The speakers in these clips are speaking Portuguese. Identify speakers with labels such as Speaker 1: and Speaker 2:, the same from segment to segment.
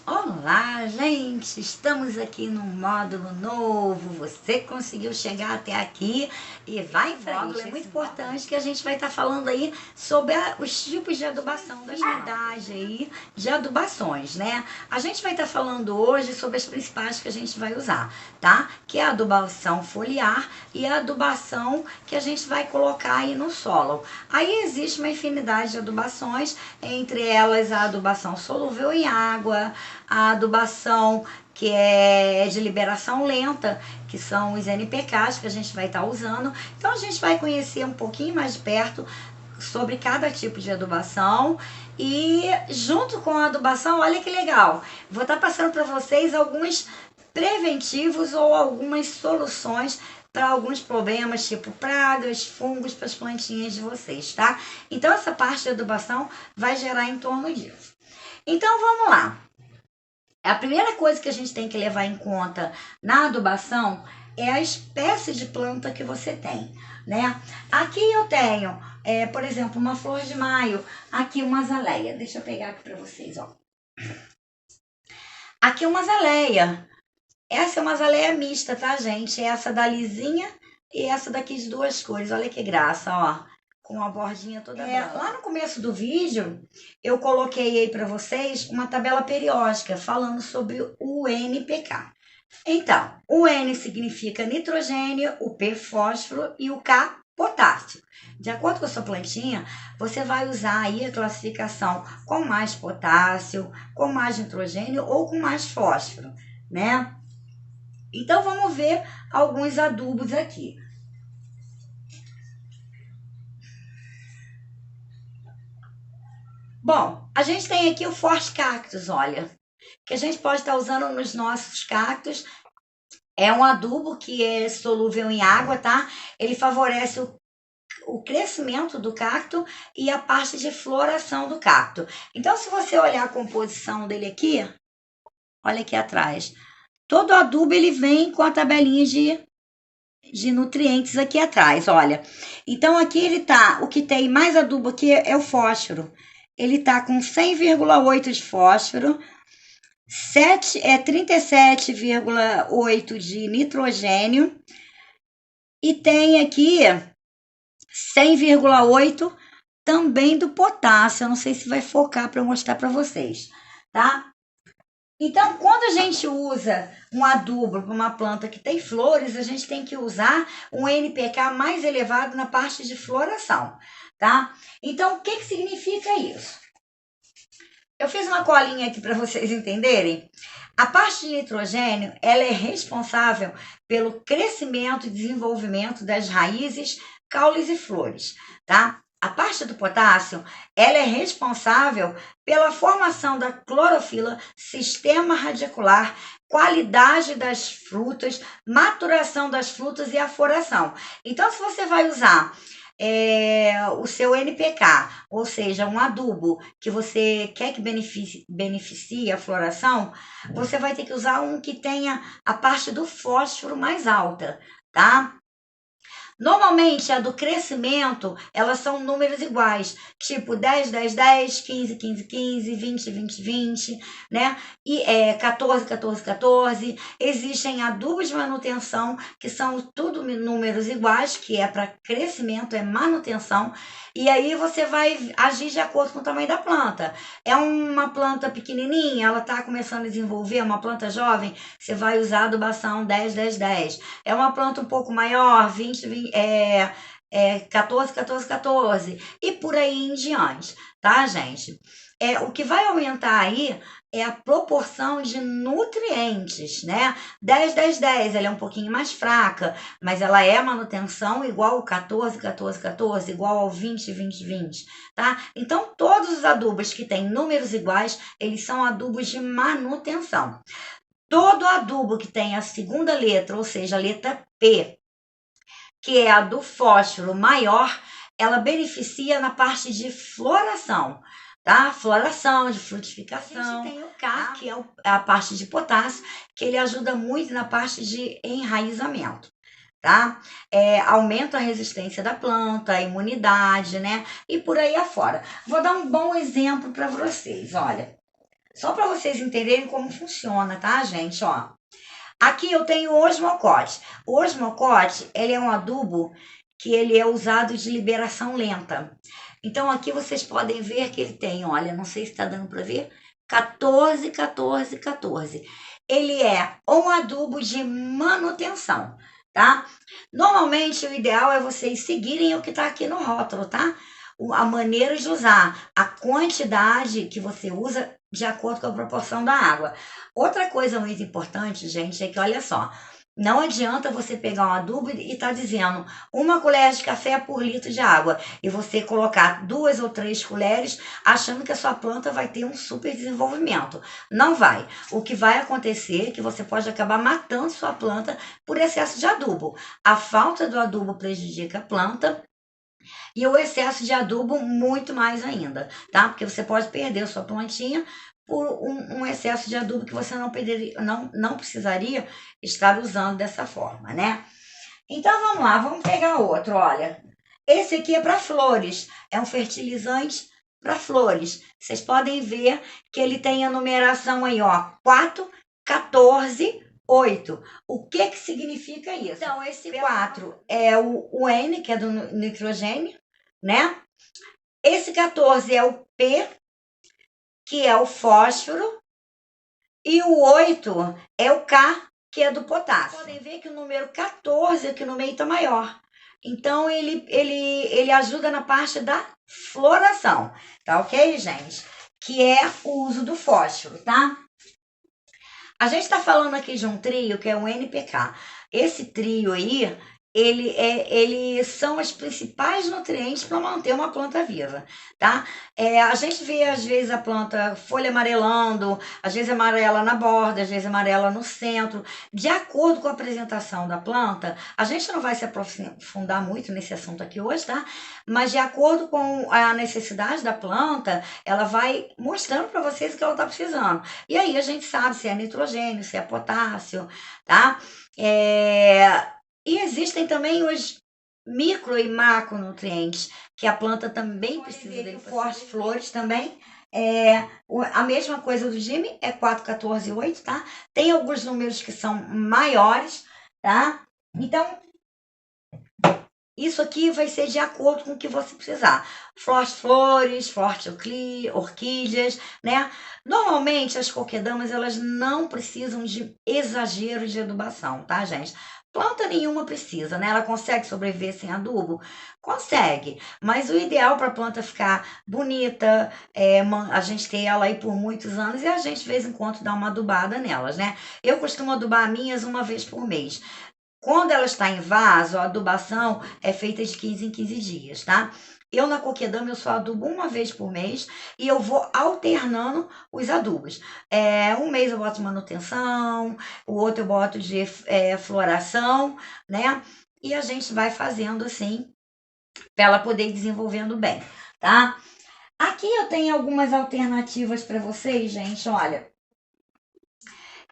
Speaker 1: Olá, gente! Estamos aqui num módulo novo. Você conseguiu chegar até aqui e vai em frente. Módulo é muito importante que a gente vai estar falando aí sobre os tipos de adubação, das unidades aí de adubações, né? A gente vai estar falando hoje sobre as principais que a gente vai usar, tá? Que é a adubação foliar e a adubação que a gente vai colocar aí no solo. Aí existe uma infinidade de adubações, entre elas a adubação solúvel em água, a adubação que é de liberação lenta, que são os NPKs que a gente vai estar usando. Então a gente vai conhecer um pouquinho mais de perto sobre cada tipo de adubação e junto com a adubação, olha que legal, vou estar passando para vocês alguns preventivos ou algumas soluções para alguns problemas, tipo pragas, fungos para as plantinhas de vocês, tá? Então essa parte de adubação vai gerar em torno disso. Então vamos lá. A primeira coisa que a gente tem que levar em conta na adubação é a espécie de planta que você tem, né? Aqui eu tenho, por exemplo, uma flor de maio, aqui uma azaleia. Deixa eu pegar aqui para vocês, ó. Aqui uma azaleia. Essa é uma azaleia mista, tá, gente? Essa da lisinha e essa daqui de duas cores. Olha que graça, ó. Com a bordinha toda branca. Lá no começo do vídeo, eu coloquei aí para vocês uma tabela periódica falando sobre o NPK. Então, o N significa nitrogênio, o P fósforo e o K potássio. De acordo com a sua plantinha, você vai usar aí a classificação com mais potássio, com mais nitrogênio ou com mais fósforo, né? Então vamos ver alguns adubos aqui. Bom, a gente tem aqui o Forte Cactus, olha, que a gente pode estar usando nos nossos cactos. É um adubo que é solúvel em água, tá? Ele favorece o crescimento do cacto e a parte de floração do cacto. Então, se você olhar a composição dele aqui, olha aqui atrás. Todo adubo ele vem com a tabelinha de nutrientes aqui atrás, olha. Então, aqui ele tá, o que tem mais adubo aqui é o fósforo. Ele tá com 100,8 de fósforo, 37,8 de nitrogênio e tem aqui 100,8 também do potássio. Eu não sei se vai focar para eu mostrar para vocês, tá? Então, quando a gente usa um adubo para uma planta que tem flores, a gente tem que usar um NPK mais elevado na parte de floração, tá? Então, o que significa isso? Eu fiz uma colinha aqui para vocês entenderem. A parte de nitrogênio, ela é responsável pelo crescimento e desenvolvimento das raízes, caules e flores, tá? A parte do potássio, ela é responsável pela formação da clorofila, sistema radicular, qualidade das frutas, maturação das frutas e a floração. Então, se você vai usar o seu NPK, ou seja, um adubo que você quer que beneficie a floração, você vai ter que usar um que tenha a parte do fósforo mais alta, tá? Normalmente, a do crescimento, elas são números iguais, tipo 10, 10, 10, 15, 15, 15, 20, 20, 20, né? E 14, 14, 14. Existem adubos de manutenção, que são tudo números iguais, que é para crescimento, é manutenção, e aí você vai agir de acordo com o tamanho da planta. É uma planta pequenininha, ela está começando a desenvolver, uma planta jovem, você vai usar a adubação 10, 10, 10. É uma planta um pouco maior, 20, 20 14, 14, 14 e por aí em diante, tá, gente? O que vai aumentar aí é a proporção de nutrientes, né? 10, 10, 10, ela é um pouquinho mais fraca, mas ela é manutenção igual ao 14, 14, 14, igual ao 20, 20, 20, tá? Então, todos os adubos que têm números iguais, eles são adubos de manutenção. Todo adubo que tem a segunda letra, ou seja, a letra P, que é a do fósforo maior, ela beneficia na parte de floração, tá? Floração, de frutificação. A gente tem o K, que é a parte de potássio, que ele ajuda muito na parte de enraizamento, tá? Aumenta a resistência da planta, a imunidade, né? E por aí afora. Vou dar um bom exemplo para vocês, olha. Só para vocês entenderem como funciona, tá, gente? Ó, aqui eu tenho o osmocote. O osmocote, ele é um adubo que ele é usado de liberação lenta. Então aqui vocês podem ver que ele tem, olha, não sei se está dando para ver, 14, 14, 14. Ele é um adubo de manutenção, tá? Normalmente o ideal é vocês seguirem o que está aqui no rótulo, tá? A maneira de usar, a quantidade que você usa de acordo com a proporção da água. Outra coisa muito importante, gente, é que olha só, não adianta você pegar um adubo e tá dizendo 1 colher de café por litro de água e você colocar 2 ou 3 colheres achando que a sua planta vai ter um super desenvolvimento. Não vai. O que vai acontecer é que você pode acabar matando sua planta por excesso de adubo. A falta do adubo prejudica a planta e o excesso de adubo muito mais ainda, tá? Porque você pode perder a sua plantinha por um excesso de adubo que você não precisaria estar usando dessa forma, né? Então vamos lá, vamos pegar outro, olha. Esse aqui é para flores, é um fertilizante para flores. Vocês podem ver que ele tem a numeração aí, ó, 4, 14, 8. O que que significa isso? Então, esse 4 é o N, que é do nitrogênio, né? Esse 14 é o P, que é o fósforo, e o 8 é o K, que é do potássio. Podem ver que o número 14 aqui no meio está maior. Então, ele ajuda na parte da floração, tá ok, gente? Que é o uso do fósforo, tá? A gente está falando aqui de um trio que é o NPK. Esse trio aí, eles são os principais nutrientes para manter uma planta viva, tá? A gente vê às vezes a planta folha amarelando, às vezes amarela na borda, às vezes amarela no centro. De acordo com a apresentação da planta, a gente não vai se aprofundar muito nesse assunto aqui hoje, tá? Mas de acordo com a necessidade da planta, ela vai mostrando para vocês o que ela está precisando. E aí a gente sabe se é nitrogênio, se é potássio, tá? E existem também os micro e macronutrientes, que a planta também precisa dele. Forte flores também. A mesma coisa do Jimmy, é 4, 14 e 8, tá? Tem alguns números que são maiores, tá? Então, isso aqui vai ser de acordo com o que você precisar. Forte flores, forte orquídeas, né? Normalmente, as coquedamas, elas não precisam de exagero de adubação, tá, gente? Planta nenhuma precisa, né? Ela consegue sobreviver sem adubo? Consegue, mas o ideal para a planta ficar bonita, a gente ter ela aí por muitos anos e a gente de vez em quando dá uma adubada nelas, né? Eu costumo adubar minhas 1 vez por mês. Quando ela está em vaso, a adubação é feita de 15 em 15 dias, tá? Eu na coquedama eu só adubo 1 vez por mês e eu vou alternando os adubos. Um mês eu boto de manutenção, o outro eu boto de floração, né? E a gente vai fazendo assim para ela poder ir desenvolvendo bem, tá? Aqui eu tenho algumas alternativas para vocês, gente. Olha,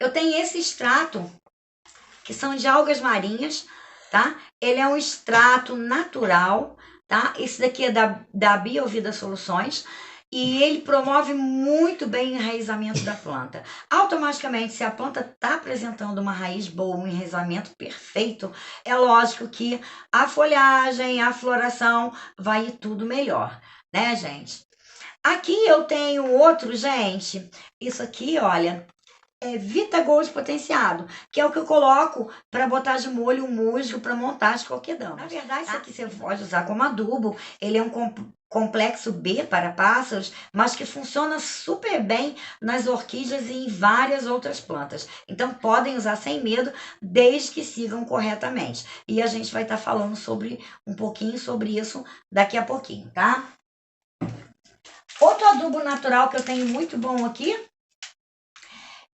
Speaker 1: eu tenho esse extrato que são de algas marinhas, tá? Ele é um extrato natural, tá? Esse daqui é da Biovida Soluções e ele promove muito bem o enraizamento da planta. Automaticamente, se a planta está apresentando uma raiz boa, um enraizamento perfeito, é lógico que a folhagem, a floração vai ir tudo melhor, né, gente? Aqui eu tenho outro, gente. Isso aqui, olha, é Vita Gold potenciado, que é o que eu coloco para botar de molho o musgo para montar as coquedamas. Na verdade, isso aqui você pode usar como adubo. Ele é um complexo B para pássaros, mas que funciona super bem nas orquídeas e em várias outras plantas. Então, podem usar sem medo, desde que sigam corretamente. E a gente vai estar falando um pouquinho sobre isso daqui a pouquinho, tá? Outro adubo natural que eu tenho muito bom aqui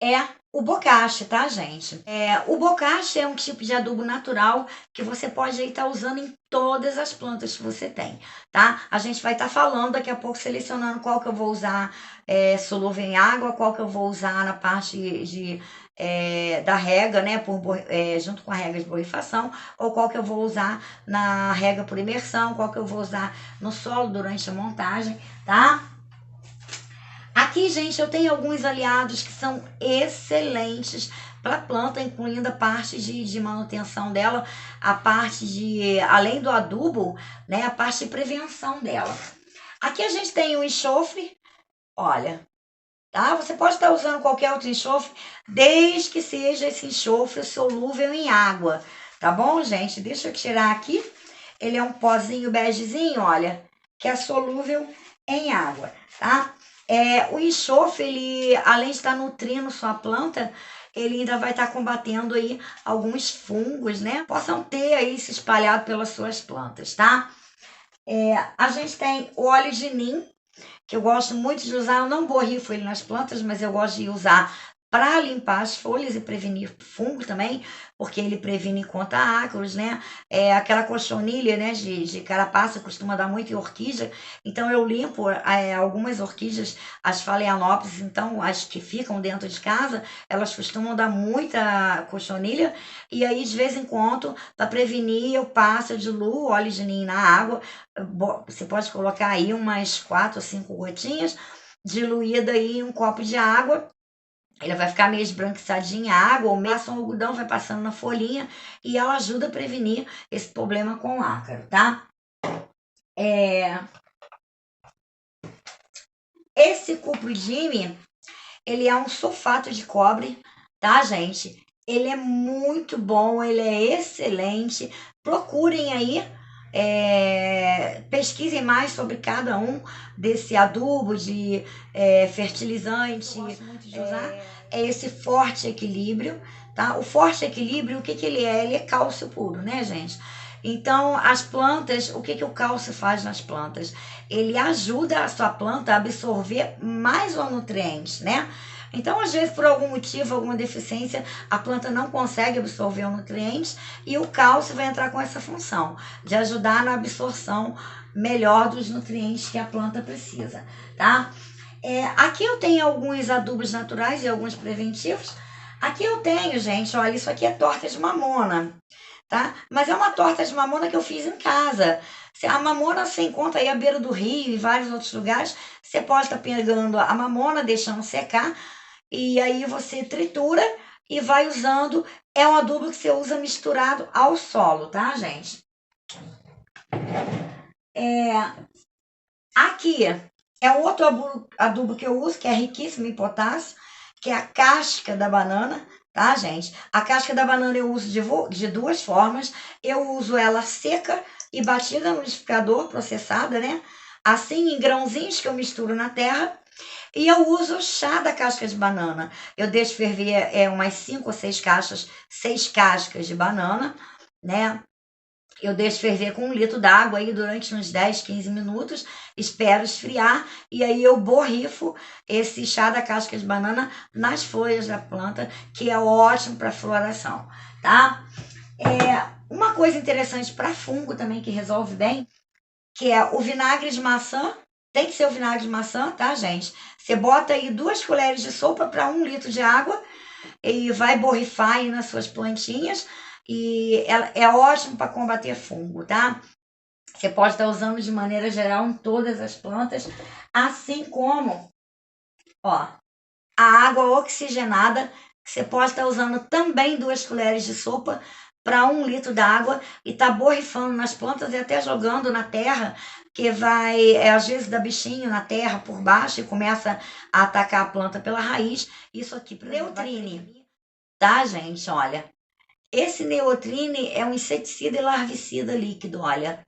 Speaker 1: é o bocache, tá, gente? O bocache é um tipo de adubo natural que você pode estar usando em todas as plantas que você tem, tá? A gente vai estar falando daqui a pouco, selecionando qual que eu vou usar solúvel em água, qual que eu vou usar na parte da rega, né, junto com a rega de borrifação, ou qual que eu vou usar na rega por imersão, qual que eu vou usar no solo durante a montagem, tá? Aqui, gente, eu tenho alguns aliados que são excelentes para a planta, incluindo a parte de manutenção dela, a parte de, além do adubo, né, a parte de prevenção dela. Aqui a gente tem o enxofre, olha, tá? Você pode estar usando qualquer outro enxofre, desde que seja esse enxofre solúvel em água, tá bom, gente? Deixa eu tirar aqui. Ele é um pozinho begezinho, olha, que é solúvel em água, tá? O enxofre, ele, além de estar nutrindo sua planta, ele ainda vai estar combatendo aí alguns fungos, né? Possam ter aí se espalhado pelas suas plantas, tá? A gente tem o óleo de nim, que eu gosto muito de usar. Eu não borrifo ele nas plantas, mas eu gosto de usar para limpar as folhas e prevenir fungo também, porque ele previne contra ácaros, né? Aquela cochonilha, né, de carapaça costuma dar muito em orquídea, então eu limpo algumas orquídeas, as phalaenopsis, então as que ficam dentro de casa, elas costumam dar muita cochonilha, e aí de vez em quando, para prevenir, eu passo, eu diluo óleo de nim na água. Você pode colocar aí umas 4 ou 5 gotinhas, diluída aí em um copo de água. Ele vai ficar meio esbranquiçadinho a água, ou passa um algodão, vai passando na folhinha, e ela ajuda a prevenir esse problema com o ácaro, tá? Esse cupridime, ele é um sulfato de cobre, tá, gente? Ele é muito bom, ele é excelente. Procurem aí, pesquisem mais sobre cada um desse adubo de fertilizante. Eu gosto muito de usar esse forte equilíbrio, tá? O forte equilíbrio, o que que ele é? Ele é cálcio puro, né, gente? Então, as plantas, o que que o cálcio faz nas plantas? Ele ajuda a sua planta a absorver mais os nutrientes, né? Então, às vezes, por algum motivo, alguma deficiência, a planta não consegue absorver os nutrientes e o cálcio vai entrar com essa função de ajudar na absorção melhor dos nutrientes que a planta precisa, tá? Aqui eu tenho alguns adubos naturais e alguns preventivos. Aqui eu tenho, gente, olha, isso aqui é torta de mamona, tá? Mas é uma torta de mamona que eu fiz em casa. A mamona você encontra aí à beira do rio e vários outros lugares. Você pode estar pegando a mamona, deixando secar, e aí você tritura e vai usando. É um adubo que você usa misturado ao solo, tá, gente? Aqui é outro adubo que eu uso, que é riquíssimo em potássio, que é a casca da banana, tá, gente? A casca da banana eu uso de duas formas. Eu uso ela seca e batida no liquidificador, processada, né? Assim, em grãozinhos que eu misturo na terra. E eu uso o chá da casca de banana. Eu deixo ferver umas 5 ou 6 cascas de banana, né? Eu deixo ferver com 1 litro d'água aí durante uns 10, 15 minutos, espero esfriar e aí eu borrifo esse chá da casca de banana nas folhas da planta, que é ótimo para floração, tá? Uma coisa interessante para fungo também que resolve bem, que é o vinagre de maçã. Tem que ser o vinagre de maçã, tá, gente? Você bota aí 2 colheres de sopa para 1 litro de água e vai borrifar aí nas suas plantinhas. E ela é ótimo para combater fungo, tá? Você pode estar usando de maneira geral em todas as plantas, assim como, ó, a água oxigenada, você pode estar usando também 2 colheres de sopa para 1 litro d'água e tá borrifando nas plantas e até jogando na terra, que vai, às vezes dá bichinho na terra por baixo e começa a atacar a planta pela raiz. Isso aqui, Neutrine, tá, gente? Olha, esse Neutrine é um inseticida e larvicida líquido, olha.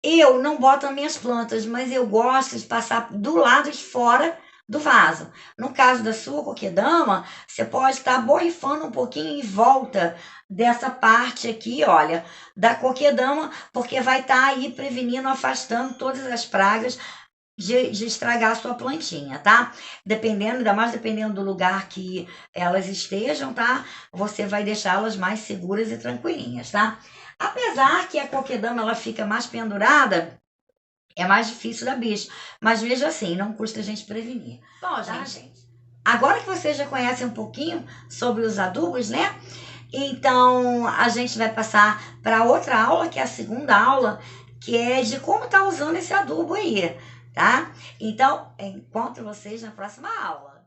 Speaker 1: Eu não boto nas minhas plantas, mas eu gosto de passar do lado de fora do vaso. No caso da sua coquedama, você pode estar borrifando um pouquinho em volta dessa parte aqui, olha, da coquedama, porque vai estar aí prevenindo, afastando todas as pragas de estragar a sua plantinha, tá? Dependendo, ainda mais dependendo do lugar que elas estejam, tá? Você vai deixá-las mais seguras e tranquilinhas, tá? Apesar que a coquedama ela fica mais pendurada, é mais difícil da bicho. Mas veja assim, não custa a gente prevenir. Bom, tá, gente? Agora que vocês já conhecem um pouquinho sobre os adubos, né? Então, a gente vai passar para outra aula, que é a segunda aula, que é de como tá usando esse adubo aí, tá? Então, encontro vocês na próxima aula.